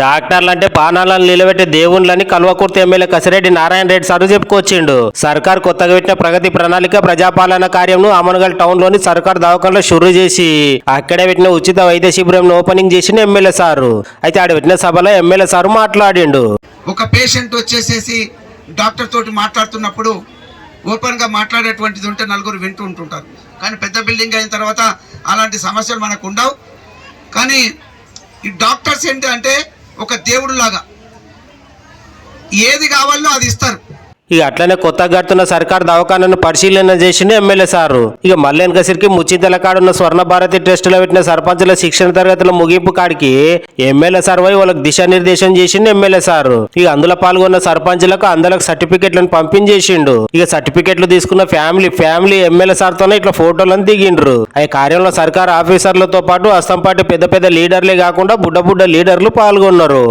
డాక్టర్లు అంటే పానాలను నిలబెట్టే దేవుళ్ళని కల్వకుర్తి ఎమ్మెల్యే కసిరెడ్డి నారాయణ రెడ్డి సార్ చెప్పుకొచ్చిండు. సర్కార్ కొత్తగా పెట్టిన ప్రగతి ప్రణాళిక ప్రజాపాలన కార్యంను అమనగల్ టౌన్ లోని సర్కార్ దవాఖానలో షురూ చేసి అక్కడే పెట్టిన ఉచిత వైద్య శిబిరం ఓపెనింగ్ చేసిన ఎమ్మెల్యే సారు. అయితే ఆడ పెట్టిన సభలో ఎమ్మెల్యే సారు మాట్లాడిండు. ఒక పేషెంట్ వచ్చేసేసి డాక్టర్ తోటి మాట్లాడుతున్నప్పుడు ఓపెన్ గా మాట్లాడేటువంటిది ఉంటే నలుగురు వింటూ ఉంటుంటారు. కానీ పెద్ద బిల్డింగ్ అయిన తర్వాత అలాంటి సమస్యలు మనకు ఉండవు. కానీ ఈ డాక్టర్స్ ఏంటి అంటే ఒక దేవుడు లాగా ఏది కావాలో అది ఇస్తారు. ఇక అట్లనే కొత్తగా కడుతున్న సర్కార్ దవాఖానను పరిశీలన చేసిండు ఎమ్మెల్యే సారు. ఇక మల్లెన్ కసిరికి ముచ్చింతల కాడున్న స్వర్ణ భారతి ట్రస్టులో పెట్టిన సర్పంచుల శిక్షణ తరగతుల ముగింపు కాడికి ఎమ్మెల్యే సార్ పోయి వాళ్ళకి దిశానిర్దేశం చేసిండు ఎమ్మెల్యే సారు. ఇక అందులో పాల్గొన్న సర్పంచులకు అందరికి సర్టిఫికెట్లను పంపించేసిండు. ఇక సర్టిఫికెట్లు తీసుకున్న ఫ్యామిలీ ఎమ్మెల్యే సార్ తోనే ఇట్లా ఫోటోలను దిగిండ్రు. ఆ కార్యంలో సర్కార్ ఆఫీసర్లతో పాటు అస్తంపాటి పెద్ద పెద్ద లీడర్లే కాకుండా బుడ్డ లీడర్లు పాల్గొన్నారు.